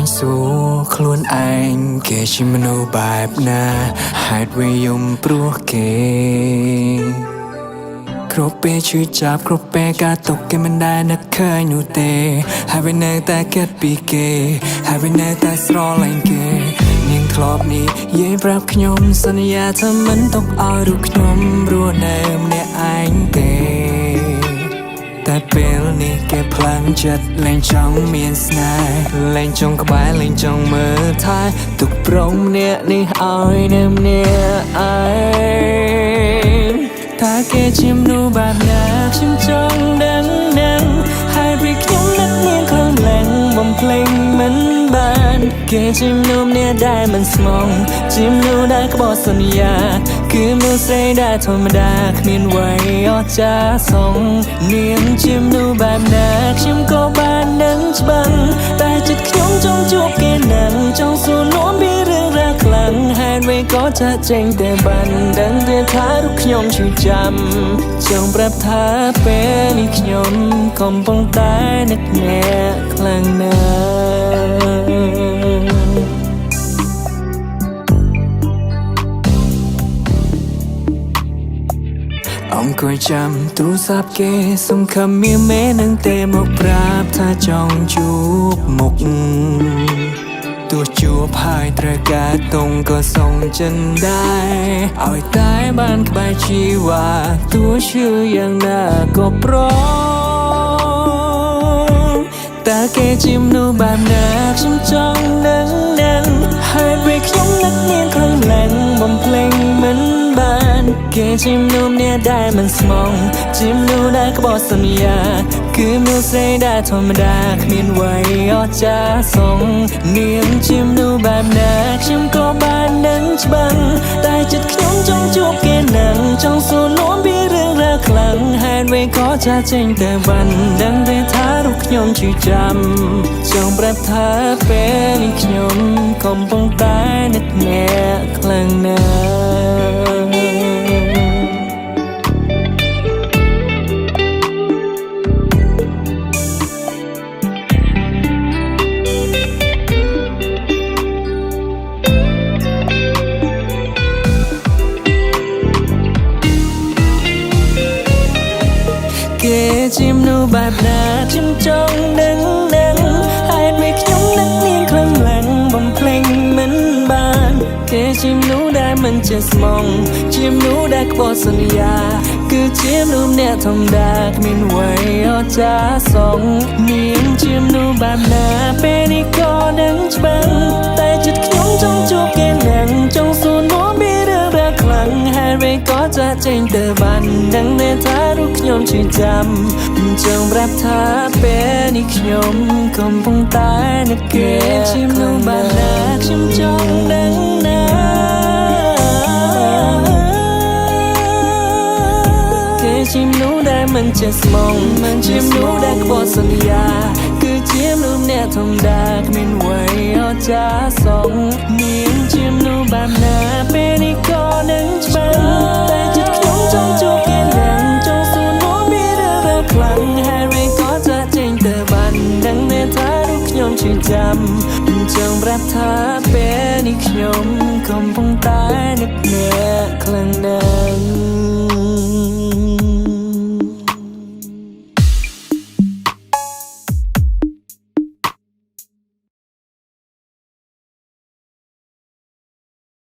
ញសួរខ្លួនឯងគេជាមនុស្សបែបណាហេតុវាយំព្រោះគេគ្រប់ពេលឈឺចាប់គ្រប់ពេលការទុកគេមិនដែលនឹកឃើញនោះទេហើយវានៅតែគិតពីគេហើយវានៅតែស្រឡាញ់គេនាងធ្លាប់នេះយាយប្រាប់ខ្ញុំសន្យាថាមិនទុកឲ្យរូបខ្ញុំរស់នៅម្នាក់ឯងទេតែពេលនេះគេផ្លាំងចិត្តលែងចង់មានស្នេហ៍លែងចង់ក្បែរលែងចង់មើលថែទុកព្រមម្នាក់នេះឲ្យនៅម្នាក់ឯងថាគេជាមនុស្សបែបណាខ្ញុំចង់ដឹងហើយvìខ្ញុំនឹកមានខ្លាំងឡើងបំភ្លេចមិនបានគេជាមនុស្សម្នាក់ដែលមិនស្មងជាមនុស្សដែលក្បត់សន្យាគឺមនុស្សស្រីដែលធម្មតាគ្មានអ្វីអស្ចារ្យសងនាងជាមនុស្សបែបណាខ្ញុំក៏បាននឹងច្បាស់តែចិត្តខ្ញុំចង់ជួបគេនឹងចង់សួរនាំពីរឿងរ៉ាវខ្លាំងហេតុអ្វីក៏ចាក់ចេញតែបានដឹងតែថារូបខ្ញុំឈឺចាំចង់ប្រាប់ថាពេលនេះខ្ញុំកំពុងតែនឹកអ្នកខ្លាំងណាស់អង្គុយចាំទូរស័ព្ទគេសង្ឃឹមមានមេនឹងទេមកប្រាប់ថាចង់ជួបមុខទោះជួបហើយត្រូវការតុងក៏សុំចិនដែរឲ្យតែបានក្បែរជីវ៉ាទោះឈឺយ៉ាងណាក៏ព្រមតែគេជាមនុស្សបែបណាខ្ញុំចង់ដឹងហើយពេលខ្ញុំនឹកនាងខ្លាំងឡើងបំភ្លេចមិនបានគេជាមនុស្សម្នាក់ដែលមិនស្មងជាមនុស្សដែលក្បត់សន្យាគឺមនុស្សស្រីដែលធម្មតាគ្មានអ្វីអស្ចារ្យសងនាងជាមនុស្សបែបណាខ្ញុំក៏បាននឹងច្បាស់តែចិត្តខ្ញុំចង់ជួបគេនឹងចង់សួរនាំពីរឿងរ៉ាវខ្លាំងហេតុអ្វីក៏ចាស់ចេញតែបានដឹងទេថារូបខ្ញុំឈឺចាំចង់ប្រាប់ថាពេលនេះខ្ញុំកំពុងតែនឹកអ្នកខ្លាំងណាស់គេជាមនុស្សបែបណាខ្ញុំចង់ដឹងហើយពេលខ្ញុំនឹកនាងខ្លាំងឡើងបំភ្លេចមិនបានគេជាមនុស្សដែលមិនចេះស្មងជាមនុស្សដែលក្បត់សន្យាគឺជាមនុស្សម្នាក់ធម្មតាគ្មានអ្វីអស្ចារ្យសងនាងជាមនុស្សបែបណាពេលនេះក៏នឹងច្បាស់តែចិត្តខ្ញុំចង់ជួបគេនឹងចង់សួរនាំពីរឿងរ៉ាវខ្លាំងហើយពេលក៏ចាក់ចេញទៅបានដឹងតែថារូបខ្ញុំឈឺចាំចង់ប្រាប់ថាពេលនេះខ្ញុំកំពុងតែនឹកគេជាមនុស្សបែបណាខ្ញុំចង់ដឹងគេជាមនុស្សដែលមិនចេះស្មងជាមនុស្សដែលក្បត់សន្យាគឺជាមនុស្សម្នាក់ធម្មតាគ្មានអ្វីអស្ចារ្យសងនាងជាមនុស្សបែបណាពេលនេះក៏នឹងច្បាស់តែចិត្តខ្ញុំចង់ជួបគេនឹងចង់សួរនាំពីរឿងរ៉ាវខ្លាំងហើយរីក៏ចាក់ចេញទៅបានដឹងតែថារូបខ្ញុំឈឺចាំចង់ប្រាប់ថាពេលនេះខ្ញុំកំពុងតែ